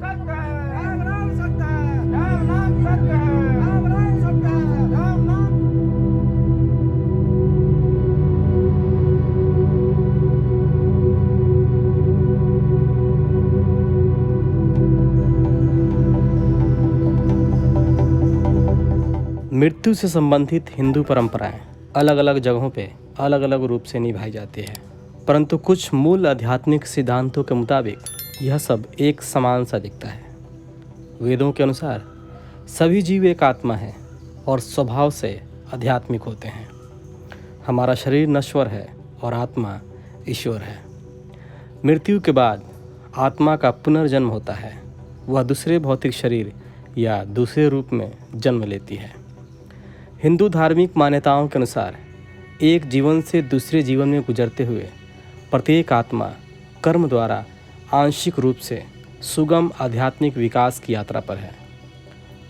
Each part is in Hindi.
सत्य है, राम नाम सत्य है, राम नाम सत्य है, राम नाम सत्य है। राम नाम। मृत्यु से संबंधित हिंदू परंपराएं अलग अलग जगहों पे अलग अलग रूप से निभाई जाती है, परंतु कुछ मूल आध्यात्मिक सिद्धांतों के मुताबिक यह सब एक समान सा दिखता है। वेदों के अनुसार सभी जीव एक आत्मा है और स्वभाव से आध्यात्मिक होते हैं। हमारा शरीर नश्वर है और आत्मा ईश्वर है। मृत्यु के बाद आत्मा का पुनर्जन्म होता है। वह दूसरे भौतिक शरीर या दूसरे रूप में जन्म लेती है। हिंदू धार्मिक मान्यताओं के अनुसार एक जीवन से दूसरे जीवन में गुजरते हुए प्रत्येक आत्मा कर्म द्वारा आंशिक रूप से सुगम आध्यात्मिक विकास की यात्रा पर है।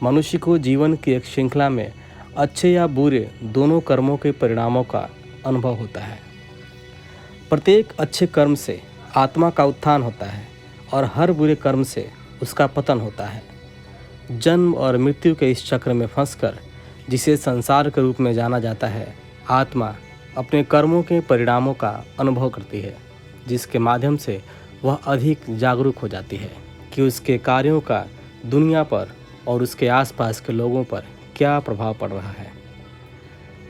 मनुष्य को जीवन की एक श्रृंखला में अच्छे या बुरे दोनों कर्मों के परिणामों का अनुभव होता है। प्रत्येक अच्छे कर्म से आत्मा का उत्थान होता है और हर बुरे कर्म से उसका पतन होता है। जन्म और मृत्यु के इस चक्र में फंसकर जिसे संसार के रूप में जाना जाता है, आत्मा अपने कर्मों के परिणामों का अनुभव करती है, जिसके माध्यम से वह अधिक जागरूक हो जाती है कि उसके कार्यों का दुनिया पर और उसके आसपास के लोगों पर क्या प्रभाव पड़ रहा है।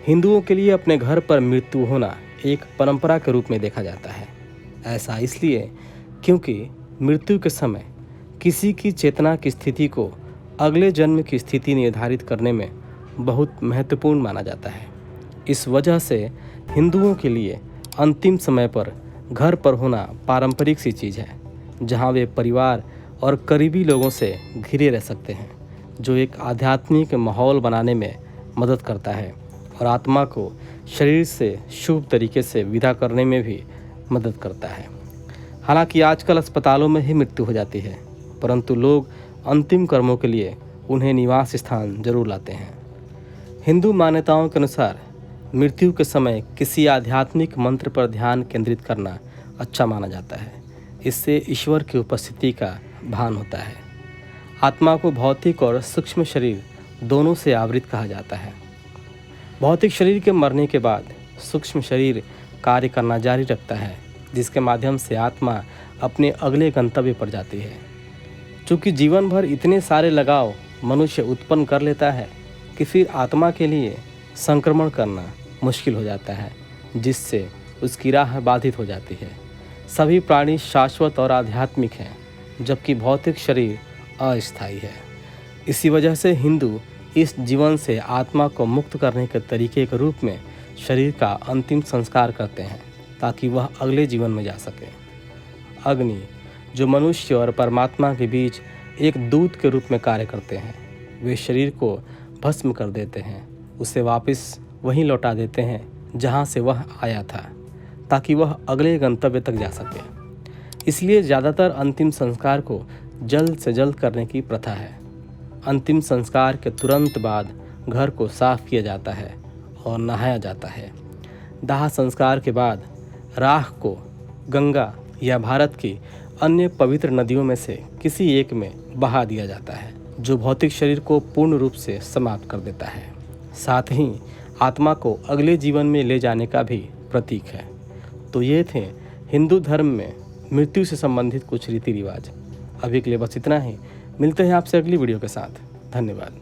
हिंदुओं के लिए अपने घर पर मृत्यु होना एक परंपरा के रूप में देखा जाता है। ऐसा इसलिए क्योंकि मृत्यु के समय किसी की चेतना की स्थिति को अगले जन्म की स्थिति निर्धारित करने में बहुत महत्वपूर्ण माना जाता है। इस वजह से हिंदुओं के लिए अंतिम समय पर घर पर होना पारंपरिक सी चीज़ है, जहां वे परिवार और करीबी लोगों से घिरे रह सकते हैं, जो एक आध्यात्मिक माहौल बनाने में मदद करता है और आत्मा को शरीर से शुभ तरीके से विदा करने में भी मदद करता है। हालांकि आजकल अस्पतालों में ही मृत्यु हो जाती है, परंतु लोग अंतिम कर्मों के लिए उन्हें निवास स्थान जरूर लाते हैं। हिंदू मान्यताओं के अनुसार मृत्यु के समय किसी आध्यात्मिक मंत्र पर ध्यान केंद्रित करना अच्छा माना जाता है। इससे ईश्वर की उपस्थिति का भान होता है। आत्मा को भौतिक और सूक्ष्म शरीर दोनों से आवृत कहा जाता है। भौतिक शरीर के मरने के बाद सूक्ष्म शरीर कार्य करना जारी रखता है, जिसके माध्यम से आत्मा अपने अगले गंतव्य पर जाती है। चूँकि जीवन भर इतने सारे लगाव मनुष्य उत्पन्न कर लेता है कि फिर आत्मा के लिए संक्रमण करना मुश्किल हो जाता है, जिससे उसकी राह बाधित हो जाती है। सभी प्राणी शाश्वत और आध्यात्मिक हैं, जबकि भौतिक शरीर अस्थायी है। इसी वजह से हिंदू इस जीवन से आत्मा को मुक्त करने के तरीके के रूप में शरीर का अंतिम संस्कार करते हैं, ताकि वह अगले जीवन में जा सके। अग्नि, जो मनुष्य और परमात्मा के बीच एक दूत के रूप में कार्य करते हैं, वे शरीर को भस्म कर देते हैं, उसे वापस वहीं लौटा देते हैं जहां से वह आया था, ताकि वह अगले गंतव्य तक जा सके। इसलिए ज़्यादातर अंतिम संस्कार को जल्द से जल्द करने की प्रथा है। अंतिम संस्कार के तुरंत बाद घर को साफ किया जाता है और नहाया जाता है। दाह संस्कार के बाद राख को गंगा या भारत की अन्य पवित्र नदियों में से किसी एक में बहा दिया जाता है, जो भौतिक शरीर को पूर्ण रूप से समाप्त कर देता है। साथ ही आत्मा को अगले जीवन में ले जाने का भी प्रतीक है। तो ये थे हिंदू धर्म में मृत्यु से संबंधित कुछ रीति रिवाज। अभी के लिए बस इतना ही। मिलते हैं आपसे अगली वीडियो के साथ। धन्यवाद।